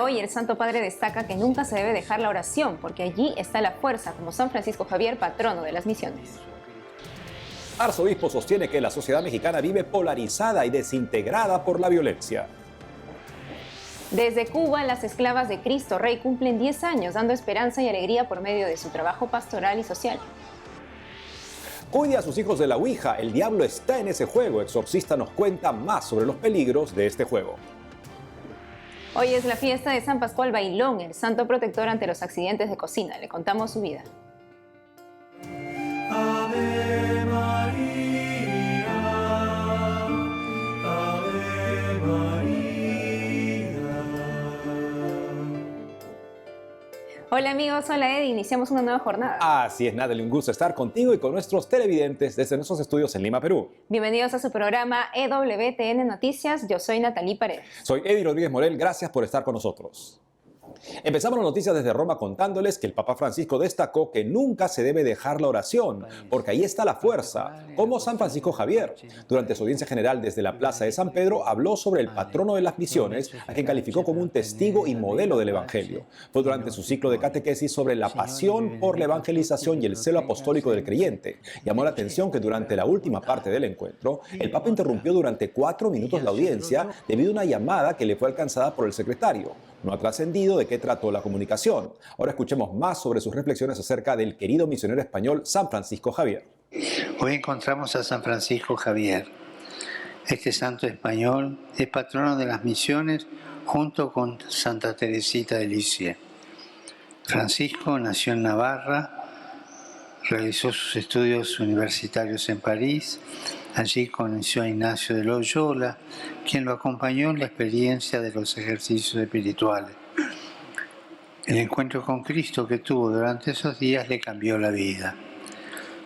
hoy el Santo Padre destaca que nunca se debe dejar la oración, porque allí está la fuerza, como San Francisco Javier, patrono de las misiones. Arzobispo sostiene que la sociedad mexicana vive polarizada y desintegrada por la violencia. Desde Cuba, las esclavas de Cristo Rey cumplen 10 años, dando esperanza y alegría por medio de su trabajo pastoral y social. Cuide a sus hijos de la Ouija, el diablo está en ese juego. Exorcista nos cuenta más sobre los peligros de este juego. Hoy es la fiesta de San Pascual Bailón, el santo protector ante los accidentes de cocina. Le contamos su vida. Ave María, Ave María. Hola amigos, hola Eddie, iniciamos una nueva jornada. Así es, Natalie, un gusto estar contigo y con nuestros televidentes desde nuestros estudios en Lima, Perú. Bienvenidos a su programa EWTN Noticias, yo soy Natalie Paredes. Soy Eddie Rodríguez Morel, gracias por estar con nosotros. Empezamos las noticias desde Roma contándoles que el Papa Francisco destacó que nunca se debe dejar la oración, porque ahí está la fuerza, como San Francisco Javier. Durante su audiencia general desde la Plaza de San Pedro, habló sobre el patrono de las misiones, a quien calificó como un testigo y modelo del Evangelio. Fue durante su ciclo de catequesis sobre la pasión por la evangelización y el celo apostólico del creyente. Llamó la atención que durante la última parte del encuentro, el Papa interrumpió durante 4 minutos la audiencia debido a una llamada que le fue alcanzada por el secretario. No ha trascendido de qué trató la comunicación. Ahora escuchemos más sobre sus reflexiones acerca del querido misionero español San Francisco Javier. Hoy encontramos a San Francisco Javier. Este santo español es patrono de las misiones junto con Santa Teresita de Lisieux. Francisco nació en Navarra, realizó sus estudios universitarios en París. Allí conoció a Ignacio de Loyola, quien lo acompañó en la experiencia de los ejercicios espirituales. El encuentro con Cristo que tuvo durante esos días le cambió la vida.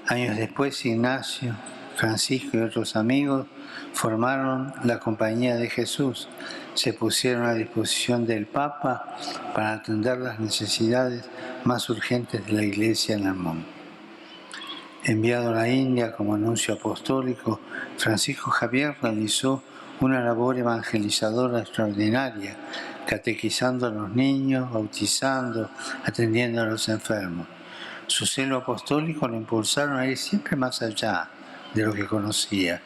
Años después, Ignacio, Francisco y otros amigos formaron la Compañía de Jesús. Se pusieron a disposición del Papa para atender las necesidades más urgentes de la Iglesia en el mundo. Enviado a la India como nuncio apostólico, Francisco Javier realizó una labor evangelizadora extraordinaria, catequizando a los niños, bautizando, atendiendo a los enfermos. Su celo apostólico lo impulsaron a ir siempre más allá de lo que conocía,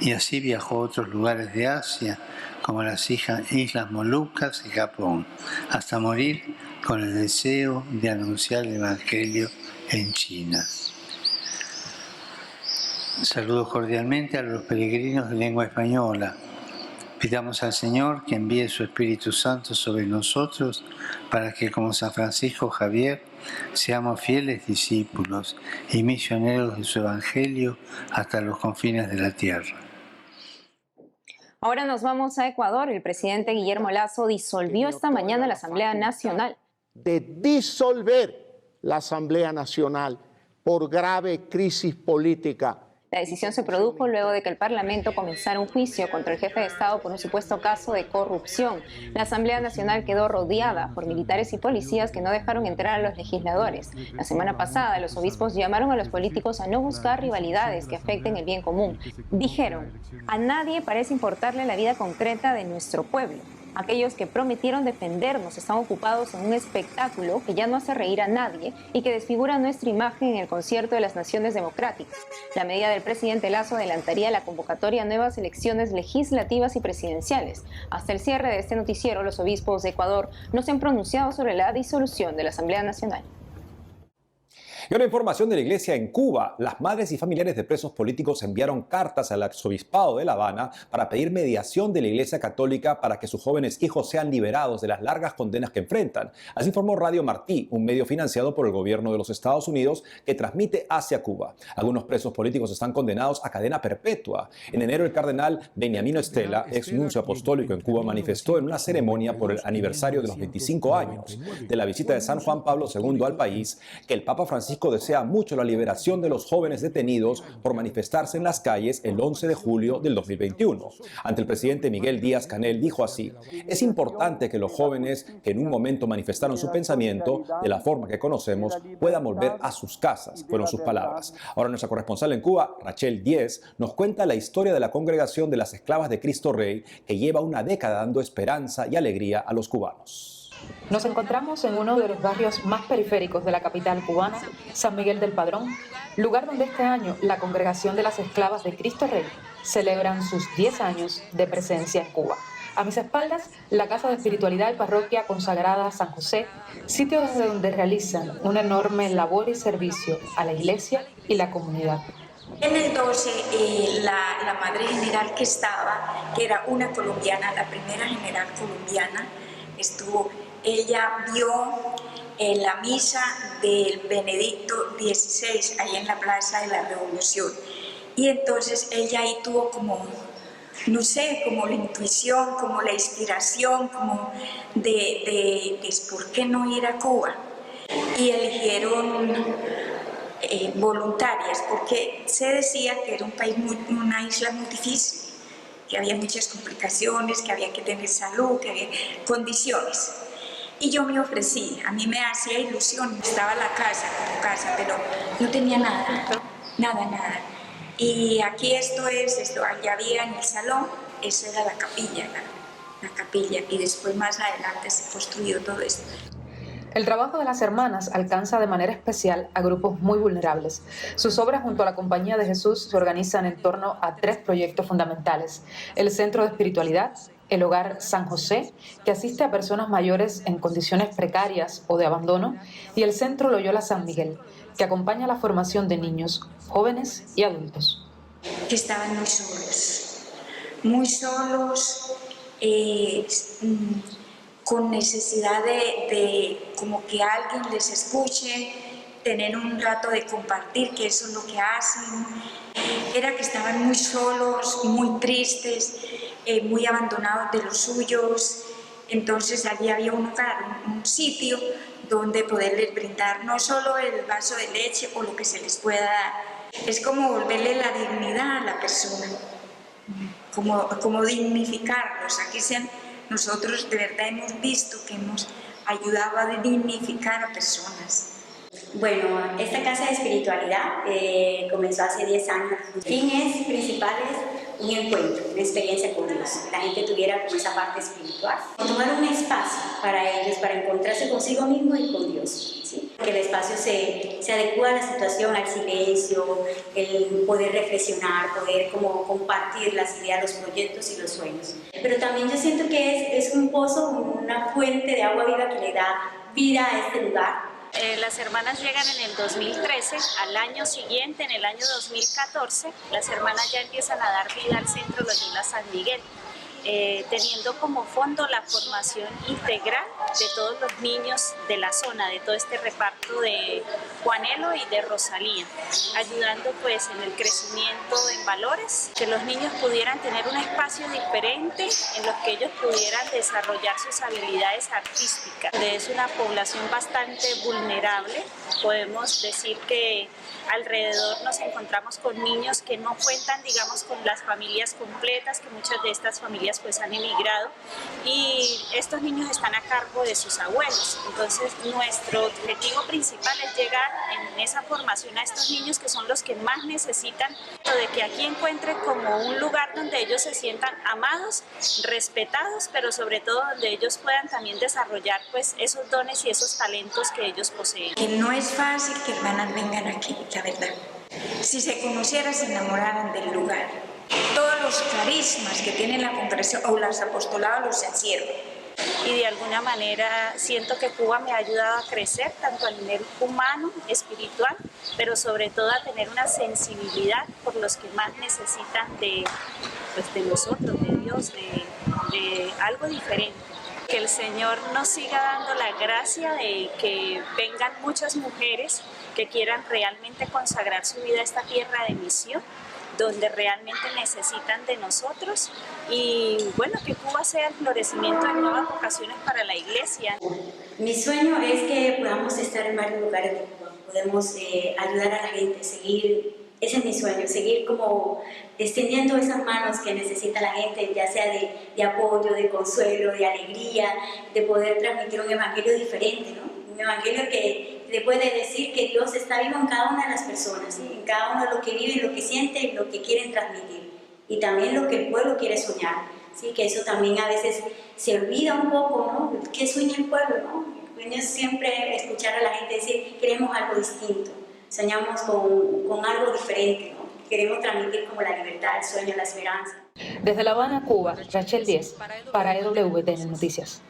y así viajó a otros lugares de Asia, como las Islas Molucas y Japón, hasta morir con el deseo de anunciar el Evangelio en China. Saludo cordialmente a los peregrinos de lengua española. Pidamos al Señor que envíe su Espíritu Santo sobre nosotros para que, como San Francisco Javier, seamos fieles discípulos y misioneros de su Evangelio hasta los confines de la tierra. Ahora nos vamos a Ecuador. El presidente Guillermo Lasso disolvió esta mañana la Asamblea Nacional. De disolver la Asamblea Nacional por grave crisis política. La decisión se produjo luego de que el Parlamento comenzara un juicio contra el jefe de Estado por un supuesto caso de corrupción. La Asamblea Nacional quedó rodeada por militares y policías que no dejaron entrar a los legisladores. La semana pasada, los obispos llamaron a los políticos a no buscar rivalidades que afecten el bien común. Dijeron, a nadie parece importarle la vida concreta de nuestro pueblo. Aquellos que prometieron defendernos están ocupados en un espectáculo que ya no hace reír a nadie y que desfigura nuestra imagen en el concierto de las naciones democráticas. La medida del presidente Lasso adelantaría la convocatoria a nuevas elecciones legislativas y presidenciales. Hasta el cierre de este noticiero, los obispos de Ecuador no se han pronunciado sobre la disolución de la Asamblea Nacional. Y una información de la Iglesia en Cuba. Las madres y familiares de presos políticos enviaron cartas al arzobispado de La Habana para pedir mediación de la Iglesia Católica para que sus jóvenes hijos sean liberados de las largas condenas que enfrentan. Así informó Radio Martí, un medio financiado por el gobierno de los Estados Unidos que transmite hacia Cuba. Algunos presos políticos están condenados a cadena perpetua. En enero, el cardenal Beniamino Estela, ex nuncio apostólico en Cuba, manifestó en una ceremonia por el aniversario de los 25 años de la visita de San Juan Pablo II al país que el Papa Francisco desea mucho la liberación de los jóvenes detenidos por manifestarse en las calles el 11 de julio del 2021. Ante el presidente Miguel Díaz-Canel dijo así: es importante que los jóvenes que en un momento manifestaron su pensamiento de la forma que conocemos puedan volver a sus casas, fueron sus palabras. Ahora nuestra corresponsal en Cuba, Rachel Diez, nos cuenta la historia de la congregación de las esclavas de Cristo Rey que lleva una década dando esperanza y alegría a los cubanos. Nos encontramos en uno de los barrios más periféricos de la capital cubana, San Miguel del Padrón, lugar donde este año la Congregación de las Esclavas de Cristo Rey celebran sus 10 años de presencia en Cuba. A mis espaldas, la Casa de Espiritualidad y Parroquia consagrada a San José, sitio desde donde realizan una enorme labor y servicio a la Iglesia y la comunidad. En el 12, la madre general que estaba, que era una colombiana, la primera general colombiana, estuvo, ella vio la misa del Benedicto XVI, ahí en la Plaza de la Revolución. Y entonces ella ahí tuvo como, no sé, como la intuición, como la inspiración, como de ¿por qué no ir a Cuba? Y eligieron voluntarias, porque se decía que era un país una isla muy difícil, que había muchas complicaciones, que había que tener salud, que había condiciones. Y yo me ofrecí, a mí me hacía ilusión, estaba la casa como casa, pero no tenía nada. Y aquí allá había en el salón, esa era la capilla, y después más adelante se construyó todo esto. El trabajo de las hermanas alcanza de manera especial a grupos muy vulnerables. Sus obras junto a la Compañía de Jesús se organizan en torno a 3 proyectos fundamentales: el Centro de Espiritualidad, el Hogar San José, que asiste a personas mayores en condiciones precarias o de abandono, y el Centro Loyola San Miguel, que acompaña la formación de niños, jóvenes y adultos. Que estaban muy solos, con necesidad de como que alguien les escuche, tener un rato de compartir, que eso es lo que hacen. Era que estaban muy solos, muy tristes, muy abandonados de los suyos. Entonces allí había un lugar, un sitio donde poderles brindar no solo el vaso de leche o lo que se les pueda dar. Es como volverle la dignidad a la persona, como dignificarlos. Aquí nosotros de verdad hemos visto que hemos ayudado a dignificar a personas. Bueno, esta casa de espiritualidad comenzó hace 10 años. El fin principal es un encuentro, una experiencia con Dios, que la gente tuviera como esa parte espiritual. Tomar un espacio para ellos, para encontrarse consigo mismo y con Dios, ¿sí? Que el espacio se adecua a la situación, al silencio, el poder reflexionar, poder como compartir las ideas, los proyectos y los sueños. Pero también yo siento que es un pozo, una fuente de agua viva que le da vida a este lugar. Las hermanas llegan en el 2013, al año siguiente, en el año 2014, las hermanas ya empiezan a dar vida al Centro Loyola San Miguel, teniendo como fondo la formación integral de todos los niños de la zona, de todo este reparto de Juanelo y de Rosalía, ayudando pues en el crecimiento en valores, que los niños pudieran tener un espacio diferente en los que ellos pudieran desarrollar sus habilidades artísticas. Es una población bastante vulnerable, podemos decir que alrededor nos encontramos con niños que no cuentan, digamos, con las familias completas, que muchas de estas familias pues han emigrado, y estos niños están a cargo de sus abuelos. Entonces nuestro objetivo principal es llegar en esa formación a estos niños, que son los que más necesitan, de que aquí encuentren como un lugar donde ellos se sientan amados, respetados, pero sobre todo donde ellos puedan también desarrollar pues esos dones y esos talentos que ellos poseen. Que no es fácil que hermanas vengan aquí, la verdad. Si se conocieran, se enamoraran del lugar. Todos los carismas que tiene la congregación o los apostolados los encierran. Y de alguna manera siento que Cuba me ha ayudado a crecer tanto a nivel humano, espiritual, pero sobre todo a tener una sensibilidad por los que más necesitan de nosotros, de Dios, de algo diferente. Que el Señor nos siga dando la gracia de que vengan muchas mujeres que quieran realmente consagrar su vida a esta tierra de misión, donde realmente necesitan de nosotros, y bueno, que Cuba sea el florecimiento de nuevas vocaciones para la Iglesia. Mi sueño es que podamos estar en varios lugares de Cuba, podemos ayudar a la gente, seguir, ese es mi sueño, seguir como extendiendo esas manos que necesita la gente, ya sea de apoyo, de consuelo, de alegría, de poder transmitir un evangelio diferente, ¿no? Un evangelio que le puede decir que Dios está vivo en cada una de las personas, ¿sí? En cada uno de lo que vive, lo que siente y lo que quieren transmitir, y también lo que el pueblo quiere soñar. ¿sí? Que eso también a veces se olvida un poco, ¿no? ¿Qué sueña el pueblo, no? El sueño es siempre escuchar a la gente decir, queremos algo distinto, soñamos con algo diferente, ¿no? Queremos transmitir como la libertad, el sueño, la esperanza. Desde La Habana, Cuba, Rachel Diez, para EWTN Noticias.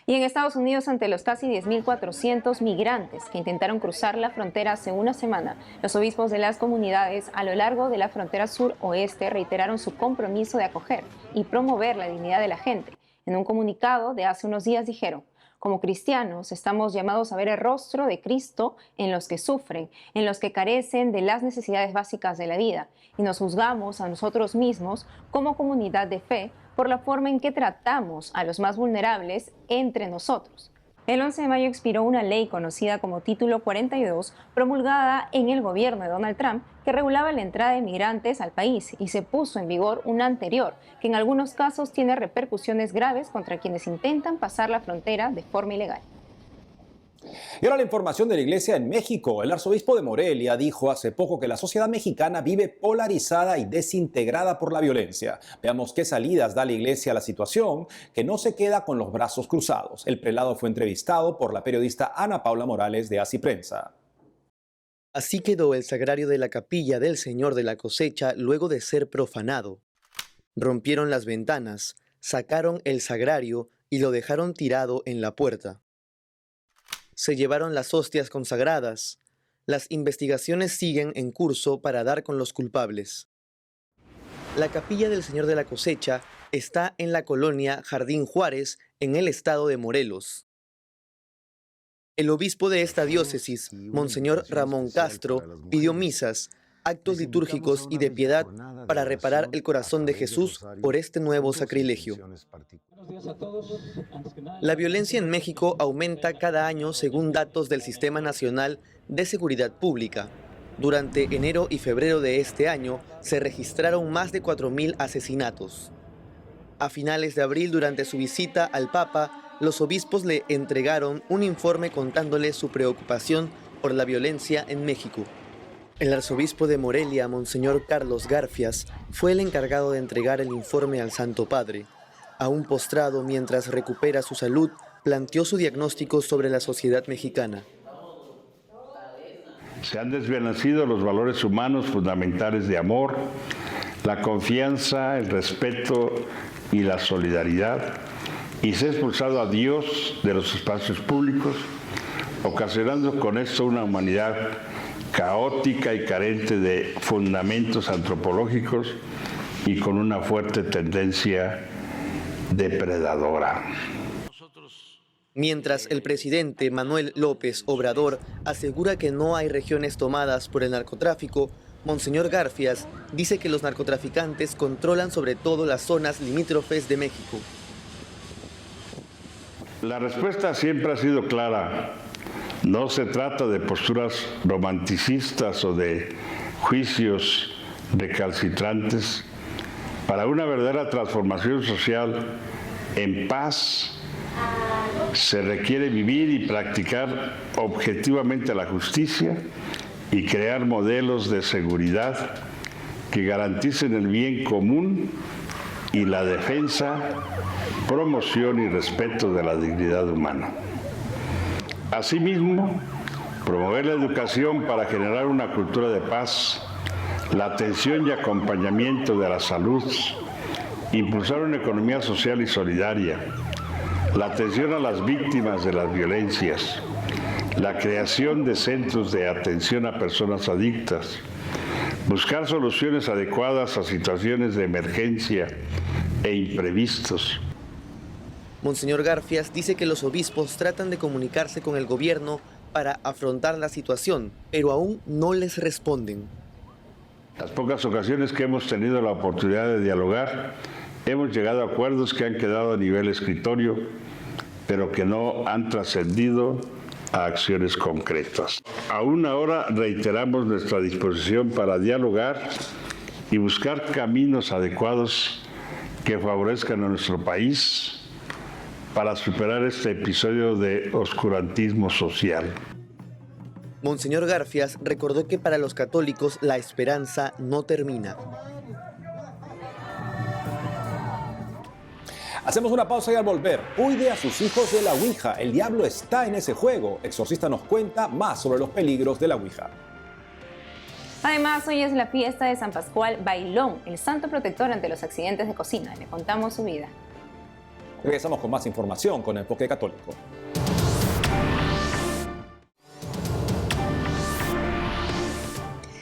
Y en Estados Unidos, ante los casi 10.400 migrantes que intentaron cruzar la frontera hace una semana, los obispos de las comunidades a lo largo de la frontera sur-oeste reiteraron su compromiso de acoger y promover la dignidad de la gente. En un comunicado de hace unos días dijeron: como cristianos estamos llamados a ver el rostro de Cristo en los que sufren, en los que carecen de las necesidades básicas de la vida, y nos juzgamos a nosotros mismos como comunidad de fe por la forma en que tratamos a los más vulnerables entre nosotros. El 11 de mayo expiró una ley conocida como Título 42, promulgada en el gobierno de Donald Trump, que regulaba la entrada de migrantes al país, y se puso en vigor una anterior, que en algunos casos tiene repercusiones graves contra quienes intentan pasar la frontera de forma ilegal. Y ahora la información de la Iglesia en México. El arzobispo de Morelia dijo hace poco que la sociedad mexicana vive polarizada y desintegrada por la violencia. Veamos qué salidas da la Iglesia a la situación, que no se queda con los brazos cruzados. El prelado fue entrevistado por la periodista Ana Paula Morales de Así Prensa. Así quedó el sagrario de la capilla del Señor de la Cosecha luego de ser profanado. Rompieron las ventanas, sacaron el sagrario y lo dejaron tirado en la puerta. Se llevaron las hostias consagradas. Las investigaciones siguen en curso para dar con los culpables. La capilla del Señor de la Cosecha está en la colonia Jardín Juárez, en el estado de Morelos. El obispo de esta diócesis, Monseñor Ramón Castro, pidió misas, actos litúrgicos y de piedad para reparar el corazón de Jesús por este nuevo sacrilegio. La violencia en México aumenta cada año según datos del Sistema Nacional de Seguridad Pública. Durante enero y febrero de este año se registraron más de 4.000 asesinatos. A finales de abril, durante su visita al Papa, los obispos le entregaron un informe contándole su preocupación por la violencia en México. El arzobispo de Morelia, Monseñor Carlos Garfias, fue el encargado de entregar el informe al Santo Padre. Aún postrado mientras recupera su salud, planteó su diagnóstico sobre la sociedad mexicana. Se han desvanecido los valores humanos fundamentales de amor, la confianza, el respeto y la solidaridad, y se ha expulsado a Dios de los espacios públicos, ocasionando con esto una humanidad caótica y carente de fundamentos antropológicos y con una fuerte tendencia depredadora. Mientras el presidente Manuel López Obrador asegura que no hay regiones tomadas por el narcotráfico, Monseñor Garfias dice que los narcotraficantes controlan sobre todo las zonas limítrofes de México. La respuesta siempre ha sido clara. No se trata de posturas romanticistas o de juicios recalcitrantes. Para una verdadera transformación social en paz, se requiere vivir y practicar objetivamente la justicia y crear modelos de seguridad que garanticen el bien común y la defensa, promoción y respeto de la dignidad humana. Asimismo, promover la educación para generar una cultura de paz, la atención y acompañamiento de la salud, impulsar una economía social y solidaria, la atención a las víctimas de las violencias, la creación de centros de atención a personas adictas, buscar soluciones adecuadas a situaciones de emergencia e imprevistos. Monseñor Garfias dice que los obispos tratan de comunicarse con el gobierno para afrontar la situación, pero aún no les responden. Las pocas ocasiones que hemos tenido la oportunidad de dialogar, hemos llegado a acuerdos que han quedado a nivel escritorio, pero que no han trascendido a acciones concretas. Aún ahora reiteramos nuestra disposición para dialogar y buscar caminos adecuados que favorezcan a nuestro país para superar este episodio de oscurantismo social. Monseñor Garfias recordó que para los católicos la esperanza no termina. Hacemos una pausa y al volver, cuide a sus hijos de la Ouija. El diablo está en ese juego. Exorcista nos cuenta más sobre los peligros de la Ouija. Además, hoy es la fiesta de San Pascual Bailón, el santo protector ante los accidentes de cocina. Le contamos su vida. Regresamos con más información con Enfoque Católico.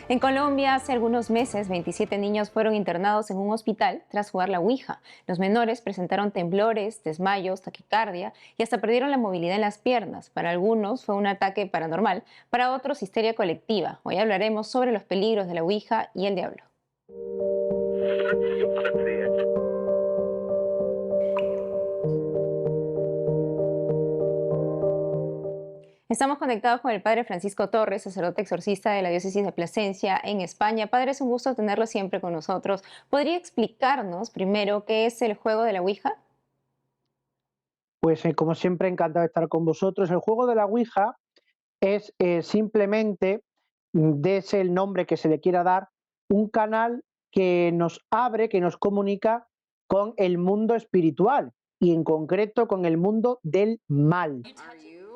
En Colombia, hace algunos meses, 27 niños fueron internados en un hospital tras jugar la Ouija. Los menores presentaron temblores, desmayos, taquicardia y hasta perdieron la movilidad en las piernas. Para algunos fue un ataque paranormal, para otros histeria colectiva. Hoy hablaremos sobre los peligros de la Ouija y el diablo. Estamos conectados con el Padre Francisco Torres, sacerdote exorcista de la Diócesis de Plasencia en España. Padre, es un gusto tenerlo siempre con nosotros. ¿Podría explicarnos primero qué es el juego de la Ouija? Pues como siempre, encantado de estar con vosotros. El juego de la Ouija es simplemente, dese el nombre que se le quiera dar, un canal que nos abre, que nos comunica con el mundo espiritual y en concreto con el mundo del mal.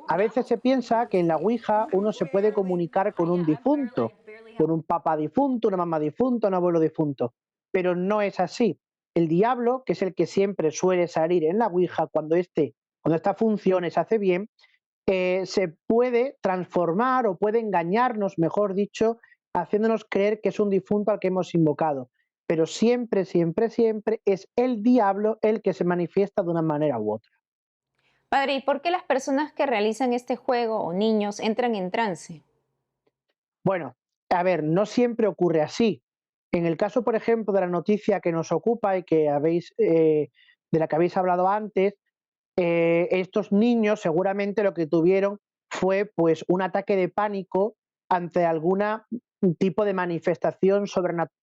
A veces se piensa que en la Ouija uno se puede comunicar con un difunto, con un papá difunto, una mamá difunta, un abuelo difunto, pero no es así. El diablo, que es el que siempre suele salir en la Ouija, cuando esta función se hace bien, se puede transformar o puede engañarnos, mejor dicho, haciéndonos creer que es un difunto al que hemos invocado. Pero siempre, siempre, siempre es el diablo el que se manifiesta de una manera u otra. Padre, ¿y por qué las personas que realizan este juego o niños entran en trance? Bueno, a ver, no siempre ocurre así. En el caso, por ejemplo, de la noticia que nos ocupa y que de la que habéis hablado antes, estos niños seguramente lo que tuvieron fue pues un ataque de pánico ante algún tipo de manifestación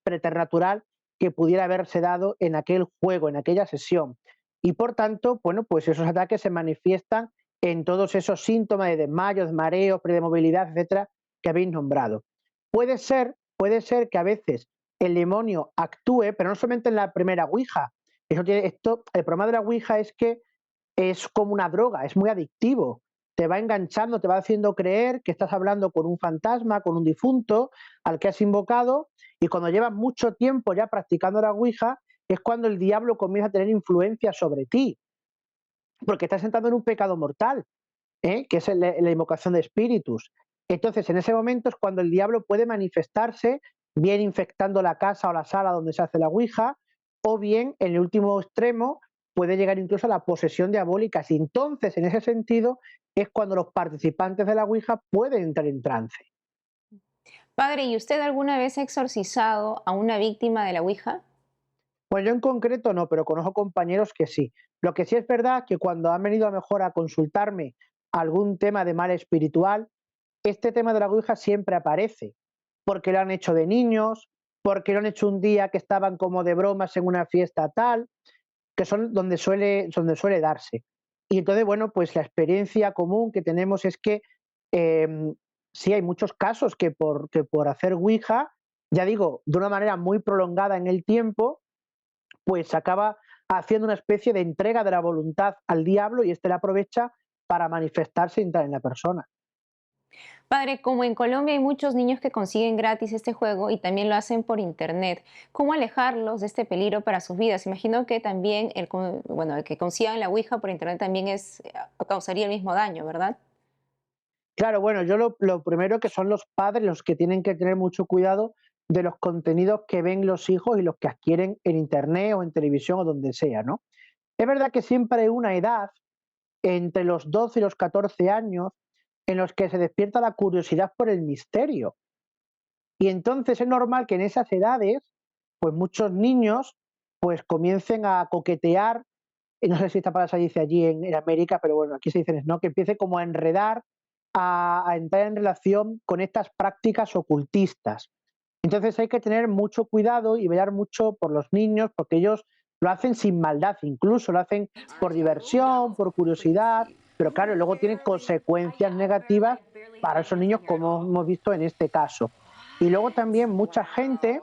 preternatural que pudiera haberse dado en aquel juego, en aquella sesión. Y por tanto, bueno, pues esos ataques se manifiestan en todos esos síntomas de desmayos, mareos, pérdida de movilidad, etcétera, que habéis nombrado. Puede ser que a veces el demonio actúe, pero no solamente en la primera Ouija. El problema de la Ouija es que es como una droga, es muy adictivo. Te va enganchando, te va haciendo creer que estás hablando con un fantasma, con un difunto al que has invocado, y cuando llevas mucho tiempo ya practicando la Ouija, es cuando el diablo comienza a tener influencia sobre ti, porque estás entrando en un pecado mortal, que es la invocación de espíritus. Entonces, en ese momento es cuando el diablo puede manifestarse, bien infectando la casa o la sala donde se hace la Ouija, o bien, en el último extremo, puede llegar incluso a la posesión diabólica. Y entonces, en ese sentido, es cuando los participantes de la Ouija pueden entrar en trance. Padre, ¿y usted alguna vez ha exorcizado a una víctima de la Ouija? Pues yo en concreto no, pero conozco compañeros que sí. Lo que sí es verdad que cuando han venido a lo mejor a consultarme algún tema de mal espiritual, este tema de la Ouija siempre aparece, porque lo han hecho de niños, porque lo han hecho un día que estaban como de bromas en una fiesta tal, que son donde suele darse. Y entonces, bueno, pues la experiencia común que tenemos es que sí hay muchos casos que por hacer Ouija, ya digo, de una manera muy prolongada en el tiempo, pues se acaba haciendo una especie de entrega de la voluntad al diablo y la aprovecha para manifestarse y entrar en la persona. Padre, como en Colombia hay muchos niños que consiguen gratis este juego y también lo hacen por internet, ¿cómo alejarlos de este peligro para sus vidas? Imagino que también el que consigan la Ouija por internet también causaría el mismo daño, ¿verdad? Claro, bueno, yo lo primero que son los padres los que tienen que tener mucho cuidado de los contenidos que ven los hijos y los que adquieren en internet o en televisión o donde sea, ¿no? Es verdad que siempre hay una edad entre los 12 y los 14 años en los que se despierta la curiosidad por el misterio. Y entonces es normal que en esas edades, pues muchos niños pues comiencen a coquetear, y no sé si esta palabra se dice allí en América, pero bueno, aquí se dice, ¿no? Que empiece como a enredar, a entrar en relación con estas prácticas ocultistas. Entonces hay que tener mucho cuidado y velar mucho por los niños, porque ellos lo hacen sin maldad, incluso lo hacen por diversión, por curiosidad, pero claro, luego tienen consecuencias negativas para esos niños, como hemos visto en este caso. Y luego también mucha gente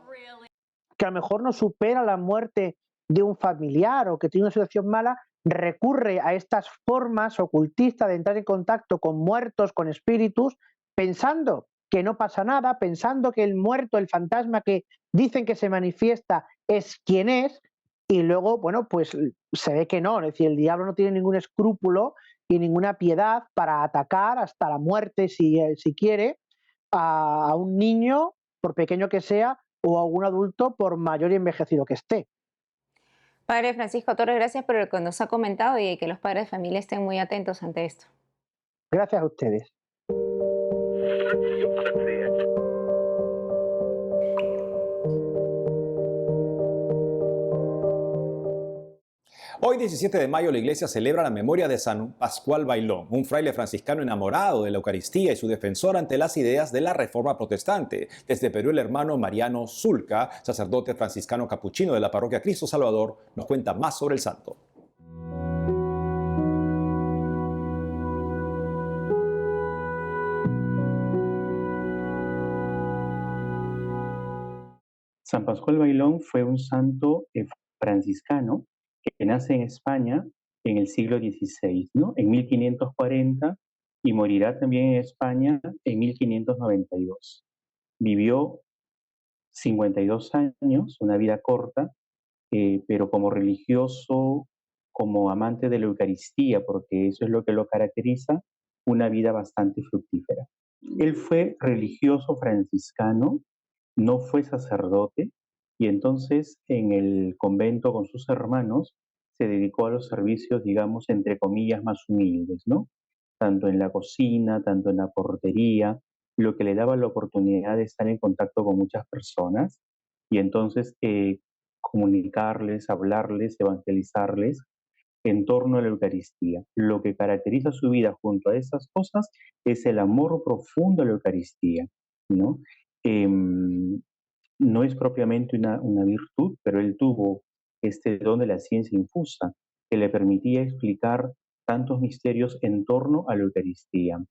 que a lo mejor no supera la muerte de un familiar o que tiene una situación mala, recurre a estas formas ocultistas de entrar en contacto con muertos, con espíritus, pensando que no pasa nada, pensando que el muerto, el fantasma que dicen que se manifiesta es quien es, y luego, bueno, pues se ve que no, es decir, el diablo no tiene ningún escrúpulo y ninguna piedad para atacar hasta la muerte, si quiere, a un niño, por pequeño que sea, o a un adulto, por mayor y envejecido que esté. Padre Francisco Torres, gracias por lo que nos ha comentado y que los padres de familia estén muy atentos ante esto. Gracias a ustedes. Hoy, 17 de mayo, la iglesia celebra la memoria de San Pascual Bailón, un fraile franciscano enamorado de la Eucaristía y su defensor ante las ideas de la Reforma Protestante. Desde Perú, el hermano Mariano Zulca, sacerdote franciscano capuchino de la parroquia Cristo Salvador, nos cuenta más sobre el santo. San Pascual Bailón fue un santo franciscano que nace en España en el siglo XVI, ¿no? En 1540, y morirá también en España en 1592. Vivió 52 años, una vida corta, pero como religioso, como amante de la Eucaristía, porque eso es lo que lo caracteriza, una vida bastante fructífera. Él fue religioso franciscano, no fue sacerdote, y entonces en el convento con sus hermanos se dedicó a los servicios, digamos, entre comillas, más humildes, ¿no? Tanto en la cocina, tanto en la portería, lo que le daba la oportunidad de estar en contacto con muchas personas y entonces comunicarles, hablarles, evangelizarles en torno a la Eucaristía. Lo que caracteriza su vida junto a esas cosas es el amor profundo a la Eucaristía, ¿no? No es propiamente una virtud, pero él tuvo este don de la ciencia infusa que le permitía explicar tantos misterios en torno a la Eucaristía.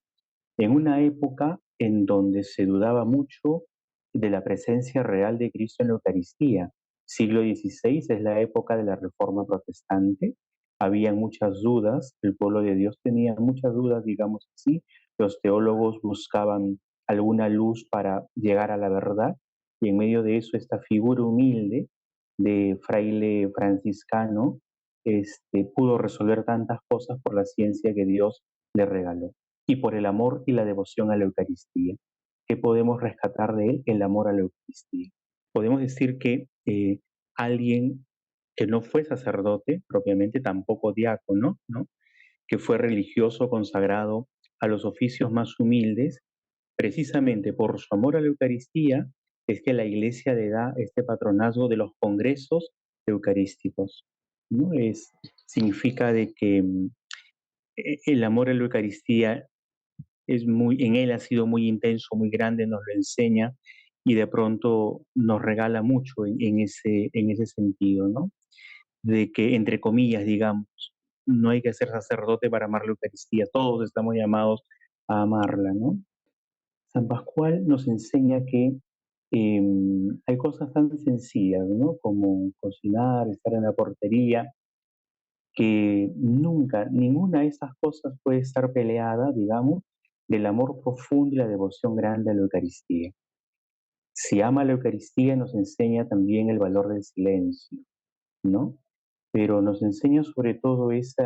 En una época en donde se dudaba mucho de la presencia real de Cristo en la Eucaristía, siglo XVI es la época de la Reforma Protestante, había muchas dudas, el pueblo de Dios tenía muchas dudas, digamos así, los teólogos buscaban alguna luz para llegar a la verdad, y en medio de eso esta figura humilde de fraile franciscano pudo resolver tantas cosas por la ciencia que Dios le regaló y por el amor y la devoción a la Eucaristía. ¿Qué podemos rescatar de él? El amor a la Eucaristía. Podemos decir que alguien que no fue sacerdote, propiamente tampoco diácono, ¿no? Que fue religioso consagrado a los oficios más humildes, precisamente por su amor a la Eucaristía, es que la Iglesia le da este patronazgo de los congresos eucarísticos, ¿no? Significa de que el amor a la Eucaristía en él ha sido muy intenso, muy grande, nos lo enseña y de pronto nos regala mucho en ese sentido, ¿no? De que, entre comillas, digamos, no hay que ser sacerdote para amar la Eucaristía, todos estamos llamados a amarla, ¿no? San Pascual nos enseña que hay cosas tan sencillas, ¿no? Como cocinar, estar en la portería, que nunca, ninguna de esas cosas puede estar peleada, digamos, del amor profundo y la devoción grande a la Eucaristía. Si ama la Eucaristía, nos enseña también el valor del silencio, ¿no? Pero nos enseña sobre todo ese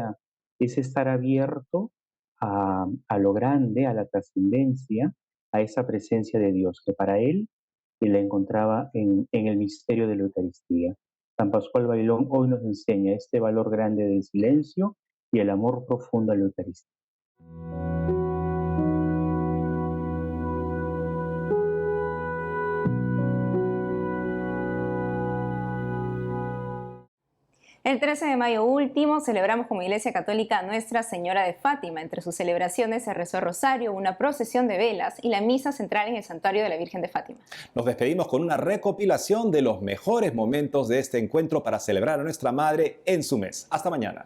estar abierto a lo grande, a la trascendencia, a esa presencia de Dios, que para él la encontraba en el misterio de la Eucaristía. San Pascual Bailón hoy nos enseña este valor grande del silencio y el amor profundo a la Eucaristía. El 13 de mayo último celebramos como Iglesia Católica a Nuestra Señora de Fátima. Entre sus celebraciones se rezó rosario, una procesión de velas y la misa central en el santuario de la Virgen de Fátima. Nos despedimos con una recopilación de los mejores momentos de este encuentro para celebrar a nuestra Madre en su mes. Hasta mañana.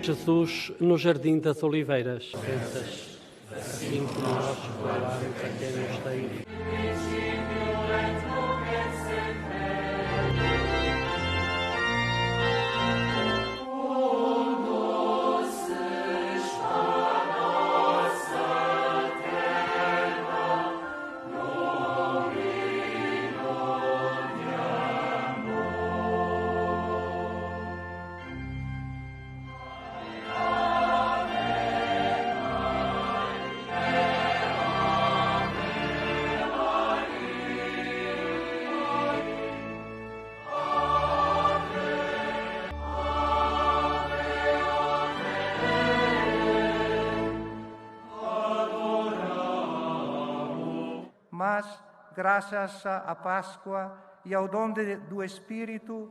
Jesus no Jardim das Oliveiras. Pensas, assim como nós falamos a quem nos tem. Mas, graças à Páscoa e ao dom do Espírito,